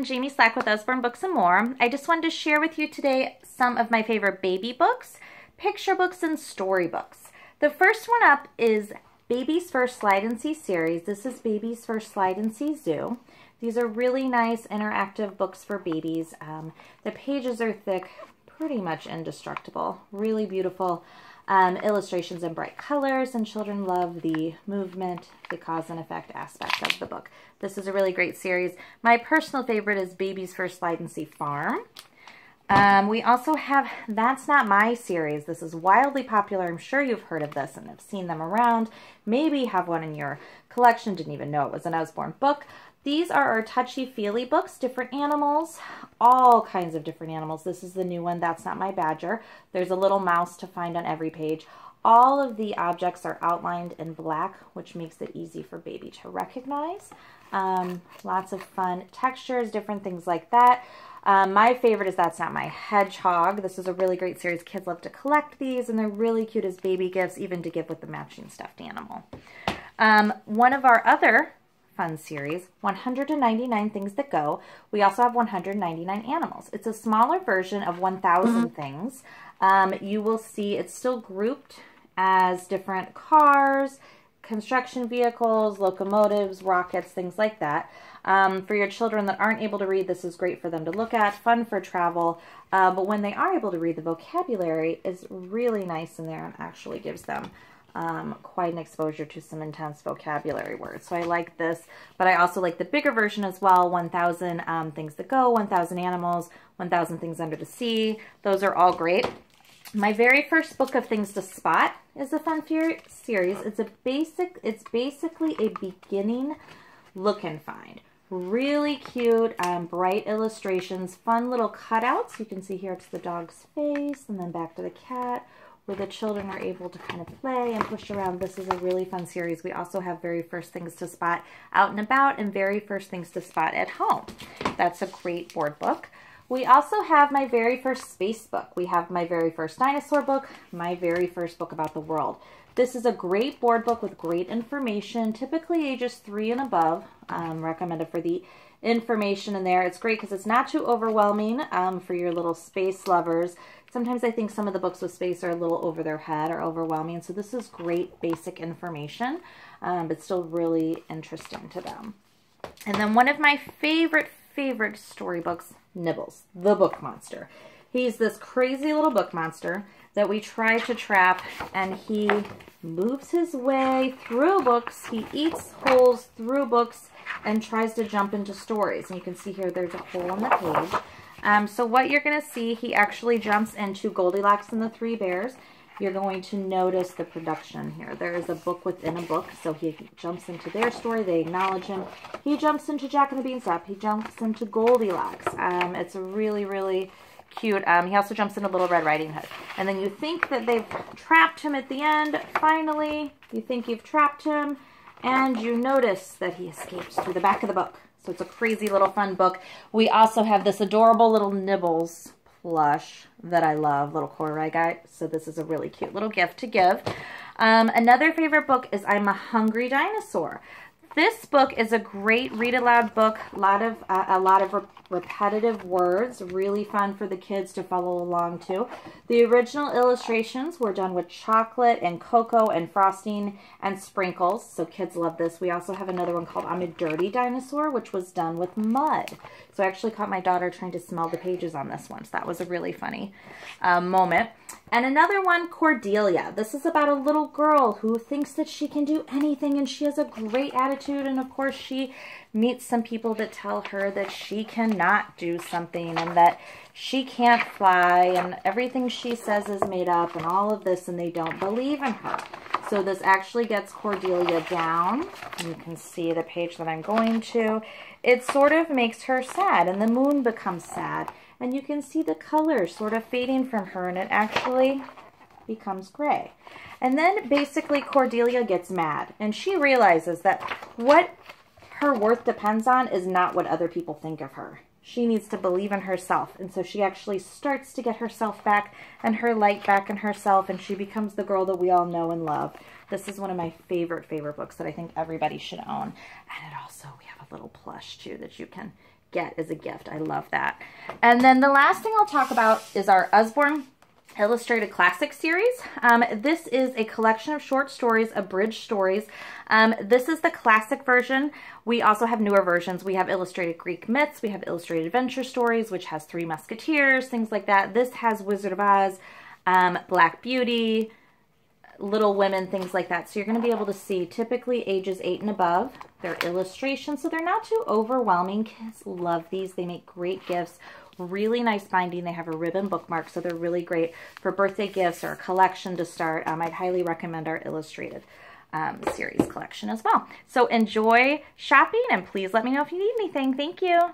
Jamie Slack with Usborne Books and More. I just wanted to share with you today some of my favorite baby books, picture books, and storybooks. The first one up is Baby's First Slide and See series. This is Baby's First Slide and See Zoo. These are really nice interactive books for babies. The pages are thick, pretty much indestructible, really beautiful. Illustrations in bright colors, and children love the movement, the cause and effect aspect of the book. This is a really great series. My personal favorite is Baby's First Slide and See Farm. We also have That's Not My series. This is wildly popular. I'm sure you've heard of this and have seen them around. Maybe have one in your collection. Didn't even know it was an Usborne book. These are our touchy-feely books, different animals, all kinds of different animals. This is the new one, That's Not My Badger. There's a little mouse to find on every page. All of the objects are outlined in black, which makes it easy for baby to recognize. Lots of fun textures, different things like that. My favorite is That's Not My Hedgehog. This is a really great series. Kids love to collect these, and they're really cute as baby gifts, even to give with the matching stuffed animal. One of our other fun series, 199 Things That Go. We also have 199 Animals. It's a smaller version of 1,000 things. You will see it's still grouped as different cars, construction vehicles, locomotives, rockets, things like that. For your children that aren't able to read, this is great for them to look at, fun for travel. But when they are able to read, the vocabulary is really nice in there and actually gives them quite an exposure to some intense vocabulary words. So I like this, but I also like the bigger version as well, 1,000 Things That Go, 1,000 Animals, 1,000 Things Under the Sea. Those are all great. My very first book of things to spot is a fun series. It's basically a beginning look and find. Really cute, bright illustrations, fun little cutouts. You can see here it's the dog's face and then back to the cat, where the children are able to kind of play and push around. This is a really fun series. We also have Very First Things to Spot Out and About and Very First Things to Spot at Home. That's a great board book. We also have my very first space book. We have my very first dinosaur book, my very first book about the world. This is a great board book with great information, typically ages 3 and above, recommended for the information in there. It's great because it's not too overwhelming for your little space lovers. Sometimes I think some of the books with space are a little over their head or overwhelming, so this is great basic information, but still really interesting to them. And then one of my favorite storybooks, Nibbles, the book monster. He's this crazy little book monster that we try to trap, and he moves his way through books. He eats holes through books and tries to jump into stories. And you can see here there's a hole in the page. So what you're going to see, he actually jumps into Goldilocks and the Three Bears. You're going to notice the production here. There is a book within a book, so he jumps into their story. They acknowledge him. He jumps into Jack and the Beanstalk. He jumps into Goldilocks. It's really, really cute. He also jumps into Little Red Riding Hood. And then you think that they've trapped him at the end. Finally, you think you've trapped him, and you notice that he escapes through the back of the book. So it's a crazy little fun book. We also have this adorable little Nibbles plush that I love, little corduroy guy. So this is a really cute little gift to give. Another favorite book is I'm a Hungry Dinosaur. This book is a great read aloud book. A lot of repetitive words. Really fun for the kids to follow along too. The original illustrations were done with chocolate and cocoa and frosting and sprinkles. So kids love this. We also have another one called I'm a Dirty Dinosaur, which was done with mud. So I actually caught my daughter trying to smell the pages on this one. So that was a really funny moment. And another one, Cordelia. This is about a little girl who thinks that she can do anything, and she has a great attitude. And of course, she meets some people that tell her that she cannot do something and that she can't fly, and everything she says is made up and all of this, and they don't believe in her. So this actually gets Cordelia down. You can see the page that I'm going to. It sort of makes her sad, and the moon becomes sad. And you can see the colors sort of fading from her, and it actually becomes gray. And then basically Cordelia gets mad, and she realizes that what her worth depends on is not what other people think of her. She needs to believe in herself, and so she actually starts to get herself back and her light back in herself, and she becomes the girl that we all know and love. This is one of my favorite books that I think everybody should own. And it also, we have a little plush too that you can get as a gift. I love that. And then the last thing I'll talk about is our Usborne Illustrated Classic series. This is a collection of short stories, abridged stories. This is the classic version. We also have newer versions. We have illustrated Greek myths. We have illustrated adventure stories, which has Three Musketeers, things like that. This has Wizard of Oz, Black Beauty, Little Women, things like that. So you're going to be able to see typically ages 8 and above. They're illustrations, so they're not too overwhelming. Kids love these. They make great gifts. Really nice binding. They have a ribbon bookmark, so they're really great for birthday gifts or a collection to start. I'd highly recommend our illustrated series collection as well. So enjoy shopping, and please let me know if you need anything. Thank you.